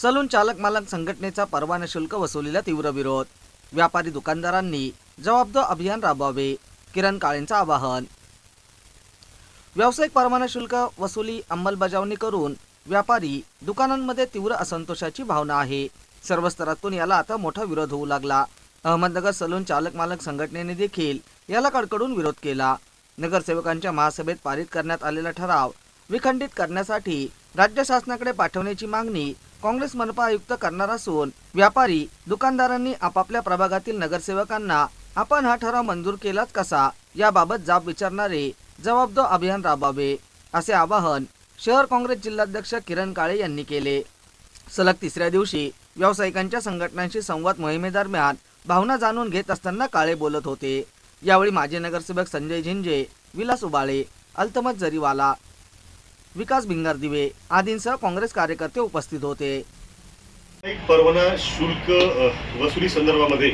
Salon चालक मालक संघटनेचा परवाना शुल्क वसुलीला तीव्र विरोध। व्यापारी दुकानदारांनी जबाबदो अभियान राबवावे, किरण काळेंचं आवाहन। व्यावसायिक परवाना शुल्क वसुली अंमलबजावणी करून व्यापारी दुकानांमध्ये तीव्र असंतोषाची भावना आहे। सर्व स्तरातून याला आता मोठा विरोध होऊ लागला। अहमदनगर सलून चालक मालक संघटनेने देखील याला कडकडून विरोध केला। नगरसेवकांच्या महासभेत पारित करण्यात आलेला ठराव विखंडित करण्यासाठी राज्य शासनाकडे पाठवण्याची मागणी काँग्रेस मनपा आयुक्त करणार असून व्यापारी दुकानदारांनी आपापल्या प्रभागातील नगरसेवकांना आपण हा ठराव मंजूर केलाच कसा याबाबत जाब विचारणारे जबाबदो अभियान राबवावे, असे आवाहन शहर काँग्रेस जिल्हाध्यक्ष किरण काळे यांनी केले। सलग तिसऱ्या दिवशी व्यावसायिकांच्या संघटनांशी संवाद मोहिमेदरम्यान भावना जाणून घेत असताना काळे बोलत होते। यावेळी माजी नगरसेवक संजय झिंजे, विलास उबाळे, अल्तमत जरीवाला, विकास भिंगारदिवे आदींसह काँग्रेस कार्यकर्ते उपस्थित होते। एक परवाना शुल्क वसुली संदर्भामध्ये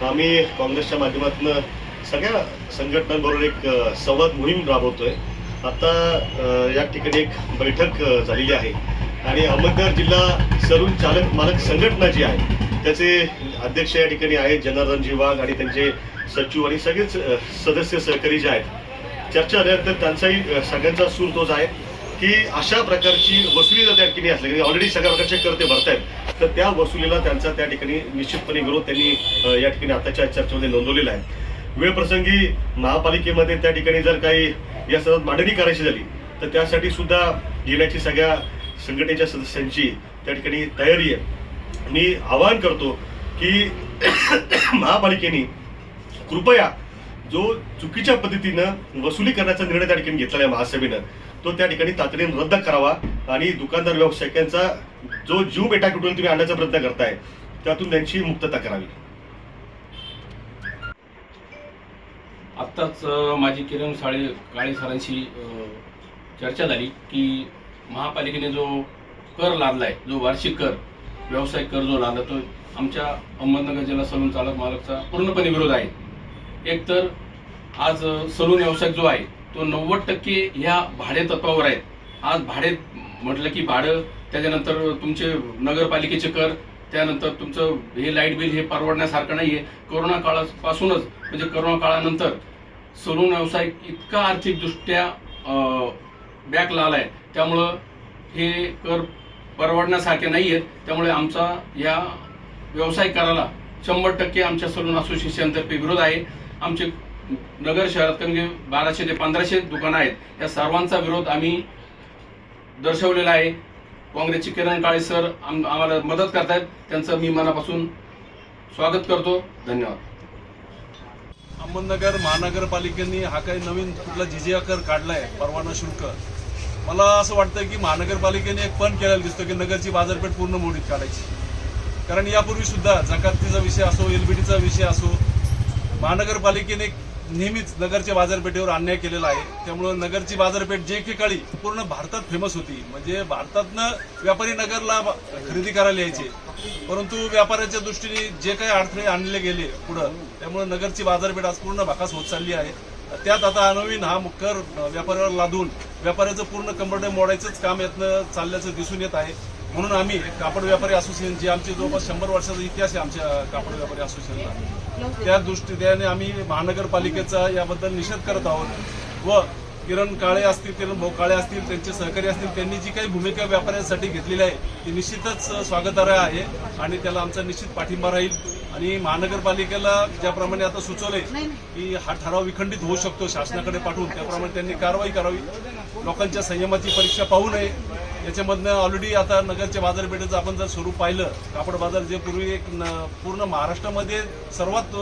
आम्ही काँग्रेसच्या माध्यमातून सगळ्या संघटनांबरोबर एक संवाद मोहीम राबवतोय। आता या ठिकाणी एक बैठक झालेली आहे आणि अहमदनगर जिल्हा सलून चालक मालक संघटना जी आहे त्याचे अध्यक्ष या ठिकाणी आहेत जनार्दनजी वाघ आणि त्यांचे सचिव आणि सगळेच सदस्य सहकारी जे आहेत। चर्चा झाल्यानंतर त्यांचाही सगळ्यांचा सूर तोच आहे की अशा प्रकारची वसुली जर त्या ठिकाणी असली, ऑलरेडी सगळ्या प्रकारचे कर ते भरतायत, तर त्या वसुलीला त्यांचा त्या ठिकाणी निश्चितपणे विरोध त्यांनी या ठिकाणी आताच्या चर्चेमध्ये नोंदवलेला आहे। वेळप्रसंगी महापालिकेमध्ये त्या ठिकाणी जर काही या सर्वात मांडणी करायची झाली तर त्यासाठी सुद्धा येण्याची सगळ्या संघटनेच्या सदस्यांची त्या ठिकाणी तयारी आहे। मी आवाहन करतो की महापालिकेने कृपया जो चुकीच्या पद्धतीनं वसुली करण्याचा निर्णय त्या ठिकाणी घेतलेला आहे महासभेनं, तो त्या ठिकाणी तातडीने रद्द करावा आणि दुकानदार व्यावसायिकांचा जो जीव बेटाकुटून तुम्ही आणण्याचा प्रयत्न करताय त्यातून त्यांची मुक्तता करावी। आत्ताच माझी किरण काळे सरांशी चर्चा झाली की महापालिकेने जो कर लादलाय, जो वार्षिक कर व्यावसायिक कर जो लादला, तो आमच्या अहमदनगर जिल्हा सलून चालक मालकचा पूर्णपणे विरोध आहे। एक तर आज सलून व्यवसाय जो आहे तो 90% ह्या भाडे तत्वावर आहेत। आज भाडे म्हटलं की भाडं, त्याच्यानंतर तुमचे नगरपालिकेचे कर, त्यानंतर तुमचं हे लाईट बिल हे परवडण्यासारखं नाहीये। कोरोना काळापासूनच म्हणजे कोरोना काळानंतर सलून व्यवसाय इतका आर्थिकदृष्ट्या बॅकला आलाय, त्यामुळं हे कर परवडण्यासारखे नाही आहेत। त्यामुळे आमचा या व्यवसाय कराला 100% आमच्या सलून असोसिएशनतर्फे विरोध आहे। आमचे नगर शहरात कमी 1200 ते 1500 दुकानं आहेत, या सर्वांचा विरोध आम्ही दर्शवलेला आहे। काँग्रेसचे किरण काळे सर आम्हाला मदत करतायत, त्यांचं मी मनापासून स्वागत करतो। धन्यवाद। अहमदनगर महानगरपालिकेने हा काही नवीन कुठला जिजिया कर काढलाय परवाना शुल्क, मला असं वाटतं की महानगरपालिकेने एक पण केलेला दिसतो की नगरची बाजारपेठ पूर्ण मोडीत काढायची। कारण यापूर्वी सुद्धा जकातीचा विषय असो, एलबीडीचा विषय असो, महानगरपालिकेने नेहमीच नगरच्या बाजारपेठेवर अन्याय केलेला आहे। त्यामुळे नगरची बाजारपेठ जे की काळी पूर्ण भारतात फेमस होती, म्हणजे भारतातनं व्यापारी नगरला खरेदी करायला यायचे, परंतु व्यापाऱ्याच्या दृष्टीने जे काही अडथळे आणले गेले पुढं, त्यामुळे नगरची बाजारपेठ आज पूर्ण भाकास होत चालली आहे। त्यात आता नवीन हा कर व्यापाऱ्यावर लादून व्यापाऱ्याचं पूर्ण कंबरडे मोडायचंच काम यातनं चालल्याचं दिसून येत आहे। म्हणून आम्ही कापड व्यापारी असोसिएशन, जे आमचे जवळपास 100 वर्षाचा इतिहास आहे आमच्या कापड व्यापारी असोसिएशनला, त्या दृष्टीने आम्ही महानगरपालिकेचा याबद्दल निषेध करत आहोत। व किरण काळे असतील, किरण भाऊ काळे असतील, त्यांचे सहकारी असतील, त्यांनी जी काही भूमिका व्यापाऱ्यांसाठी घेतलेली आहे ती निश्चितच स्वागतार्ह आहे आणि त्याला आमचा निश्चित पाठिंबा राहील। आणि महानगरपालिकेला ज्याप्रमाणे आता सुचवले की हा ठराव विखंडित होऊ शकतो शासनाकडे पाठवून, त्याप्रमाणे त्यांनी कारवाई करावी। लोकांच्या संयमाची परीक्षा पाहू नये। याच्यामधनं ऑलरेडी आता नगरच्या बाजारपेठेचं आपण जर स्वरूप पाहिलं, कापड बाजार जे पूर्वी एक पूर्ण महाराष्ट्रामध्ये सर्वात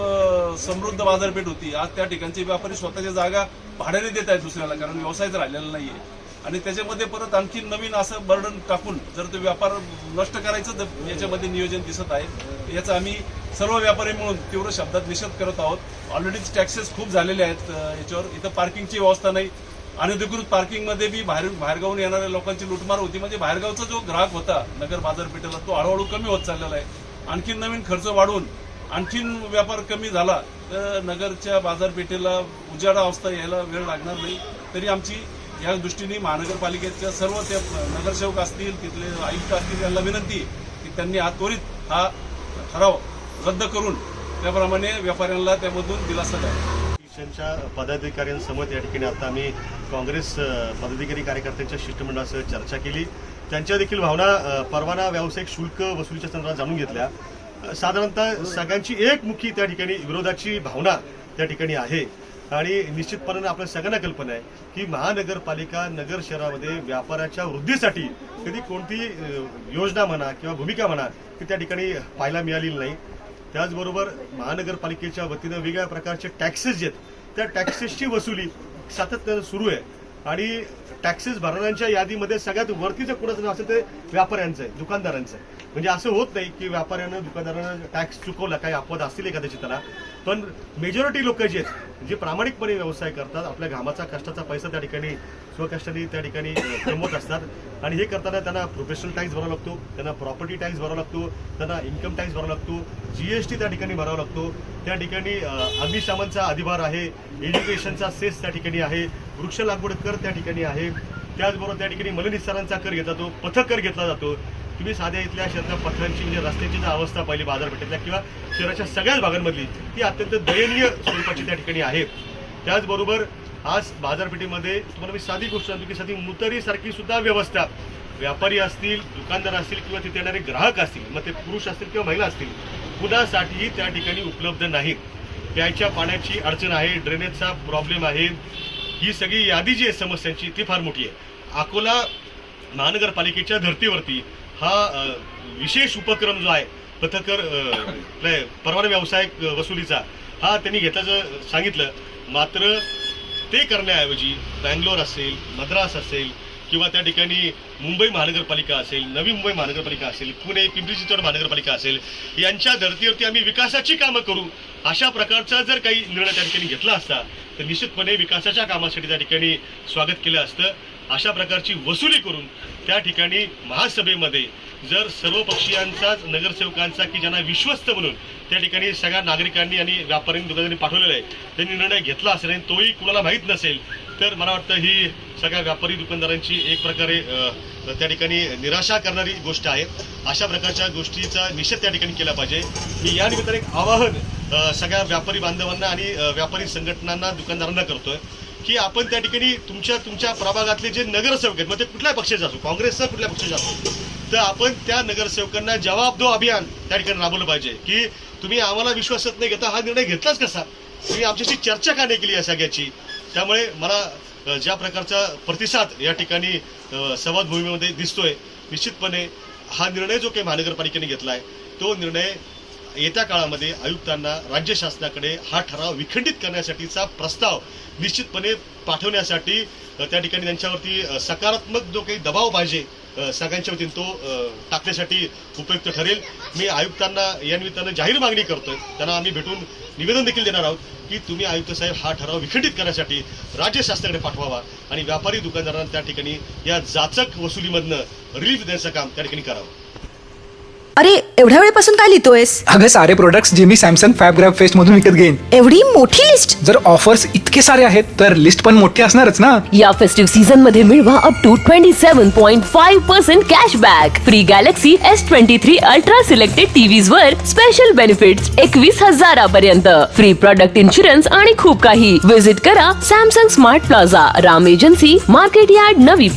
समृद्ध बाजारपेठ होती, आज त्या ठिकाणचे व्यापारी स्वतःच्या जागा भाड्याने देत आहेत दुसऱ्याला, कारण व्यवसायच राहिलेला नाहीये। आणि त्याच्यामध्ये परत आणखी नवीन असं बर्डन टाकून जर तो व्यापार नष्ट करायचं याच्यामध्ये नियोजन दिसत आहे। याचा आम्ही सर्व व्यापारी मिळून तीव्र शब्दात निषेध करत आहोत। ऑलरेडीच टॅक्सेस खूप झालेले आहेत याच्यावर, इथं पार्किंगची व्यवस्था नाही, अनधिकृत पार्किंगमध्ये बी बाहेरगावून येणाऱ्या लोकांची लुटमार होती, म्हणजे बाहेरगावचा जो ग्राहक होता नगर बाजारपेठेला तो हळूहळू कमी होत चाललेला आहे। आणखीन नवीन खर्च वाढून आणखीन व्यापार कमी झाला तर नगरच्या बाजारपेठेला उजाडा अवस्था यायला वेळ लागणार नाही। तरी आमची या दृष्टीने महानगरपालिकेच्या सर्व ते नगरसेवक असतील, तिथले आयुक्त असतील, यांना विनंती त्यांनी हा त्वरित हा ठराव रद्द करून त्याप्रमाणे व्यापाऱ्यांना त्यामधून दिलासा द्यावा. च्या पदाधिकाऱ्यांसमोर या ठिकाणी आता आम्ही काँग्रेस पदाधिकारी कार्यकर्त्यांच्या शिष्टमंडळासह चर्चा केली. त्यांच्या देखील भावना परवाना व्यावसायिक शुल्क वसुलीच्या संदर्भात जाणून घेतल्या. साधारणतः सगळ्यांची एकमुखी त्या ठिकाणी विरोधाची भावना त्या ठिकाणी आहे आणि निश्चितपणाने आपल्या सगळ्यांना कल्पना आहे की महानगरपालिका नगर शहरामध्ये व्यापाराच्या वृद्धीसाठी कधी कोणती योजना म्हणा किंवा भूमिका म्हणा ती त्या ठिकाणी पाहायला मिळालेली नाही. त्याचबरोबर महानगरपालिकेच्या वतीनं वेगवेगळ्या प्रकारचे टॅक्सेस जे आहेत त्या टॅक्सेसची वसुली सातत्यानं सुरू आहे आणि टॅक्सेस भरणाऱ्यांच्या यादीमध्ये सगळ्यात वरती जर कोणाचं नाव असेल ते व्यापाऱ्यांचं आहे, दुकानदारांचं आहे. म्हणजे असं होत नाही की व्यापाऱ्यानं दुकानदारानं टॅक्स चुकवला, काही अपवाद असतील कदाचित त्याला, पण मेजॉरिटी लोक जे आहेत जे प्रामाणिकपणे व्यवसाय करतात, आपल्या घामाचा कष्टाचा पैसा त्या ठिकाणी स्वकष्टाने त्या ठिकाणी कमवत असतात आणि हे करताना त्यांना प्रोफेशनल टॅक्स भरावा लागतो, त्यांना प्रॉपर्टी टॅक्स भरावा लागतो, त्यांना इन्कम टॅक्स भरावा लागतो, जीएसटी त्या ठिकाणी भरावा लागतो. त्या ठिकाणी अग्निशमनचा अधिभार आहे, एज्युकेशनचा सेस त्या ठिकाणी आहे, वृक्ष लागवड कर त्या ठिकाणी आहे. त्याचबरोबर त्या ठिकाणी मलनिस्सारांचा कर घेतला जातो, पथक कर घेतला जातो. तुम्ही साध्या इथल्या शहरातल्या पथकांची म्हणजे रस्त्याची जी अवस्था पाहिली बाजारपेठेतल्या किंवा शहराच्या सगळ्याच भागांमधली ती अत्यंत दयनीय स्वरूपाची त्या ठिकाणी आहे. त्याचबरोबर आज बाजारपेठेमध्ये तुम्हाला मी साधी गोष्ट सांगतो की साधी मुतरीसारखी सुद्धा व्यवस्था व्यापारी असतील, दुकानदार असतील किंवा तिथे येणारे ग्राहक असतील, मग ते पुरुष असतील किंवा महिला असतील, कुणासाठीही त्या ठिकाणी उपलब्ध नाहीत. प्यायच्या पाण्याची अडचण आहे, ड्रेनेजचा प्रॉब्लेम आहे. ही सगळी यादी जी आहे समस्यांची ती फार मोठी आहे. अकोला महानगरपालिकेच्या धर्तीवरती हा विशेष उपक्रम जो आहे पथकर परवाना व्यावसायिक वसुलीचा हा त्यांनी घेतल्याचं सांगितलं. मात्र ते करण्याऐवजी बँगलोर असेल, मद्रास असेल किंवा त्या ठिकाणी मुंबई महानगरपालिका असेल, नवी मुंबई महानगरपालिका असेल, पुणे पिंपरी चिंचवड महानगरपालिका असेल, यांच्या धर्तीवरती आम्ही विकासाची कामं करू अशा प्रकारचा जर काही निर्णय त्या ठिकाणी घेतला असता तर निश्चितपणे विकासाच्या कामासाठी त्या ठिकाणी स्वागत केलं असतं. अशा प्रकारची वसुली करून त्या ठिकाणी महासभेमध्ये जर सर्व पक्षीयांचाच नगरसेवकांचा की ज्यांना विश्वस्त म्हणून त्या ठिकाणी सगळ्या नागरिकांनी आणि व्यापाऱ्यांनी दुकानदारांनी पाठवलेला आहे त्यांनी निर्णय घेतला असेल आणि तोही कुणाला माहीत नसेल तर मला वाटतं ही सगळ्या व्यापारी दुकानदारांची एक प्रकारे त्या ठिकाणी निराशा करणारी गोष्ट आहे. अशा प्रकारच्या गोष्टीचा निषेध त्या ठिकाणी केला पाहिजे. मी या निमित्ताने एक आवाहन सगळ्या व्यापारी बांधवांना आणि व्यापारी संघटनांना, दुकानदारांना करतोय की आपण त्या ठिकाणी तुमच्या प्रभागातले जे नगरसेवक आहेत, मग ते कुठल्या पक्षाचे असो, काँग्रेसचा कुठल्या पक्षाचे असो, तर आपण त्या नगरसेवकांना जवाब दो अभियान त्या ठिकाणी राबवलं पाहिजे की तुम्ही आम्हाला विश्वासात नाही घेता, हा निर्णय घेतलाच कसा, तुम्ही आमच्याशी चर्चा का नाही केली या सगळ्याची. त्यामुळे मला ज्या प्रकारचा प्रतिसाद या ठिकाणी संवाद भूमीमध्ये दिसतोय, निश्चितपणे हा निर्णय जो काही महानगरपालिकेने घेतलाय तो निर्णय येत्या काळामध्ये आयुक्तांना, राज्य शासनाकडे हा ठराव विखंडित करण्यासाठीचा प्रस्ताव निश्चितपणे पाठवण्यासाठी त्या ठिकाणी त्यांच्यावरती सकारात्मक जो काही दबाव पाहिजे सगळ्यांच्या वतीने तो टाकण्यासाठी उपयुक्त ठरेल. मी आयुक्तांना या निमित्तानं जाहीर मागणी करतोय, त्यांना आम्ही भेटून निवेदन देखील देणार आहोत की तुम्ही आयुक्त साहेब हा ठराव विखंडित करण्यासाठी राज्य शासनाकडे पाठवावा आणि व्यापारी दुकानदारांना त्या ठिकाणी या जाचक वसुलीमधनं रिलीफ देण्याचं काम त्या ठिकाणी करावं. अरे एवढ्या वेळेपासून काय लिहितोयस? अगं सारे प्रोडक्ट्स जे मी सॅमसंग फॅब ग्रॅब फेस्ट मधून विकत घेईन. एवढी मोठी लिस्ट? जर ऑफर्स इतके सारे आहेत तर लिस्ट पण मोठी असणारच ना. या फेस्टिव्ह सीझन मध्ये मिळवा up to 27.5% cashback. Free Galaxy S23 Ultra selected TVs वर स्पेशल बेनिफिट्स 21,000 पर्यंत, फ्री प्रोडक्ट इन्शुरन्स आणि खूप काही. विजिट करा Samsung smart plaza, Ram agency, market yard, Navi Peth.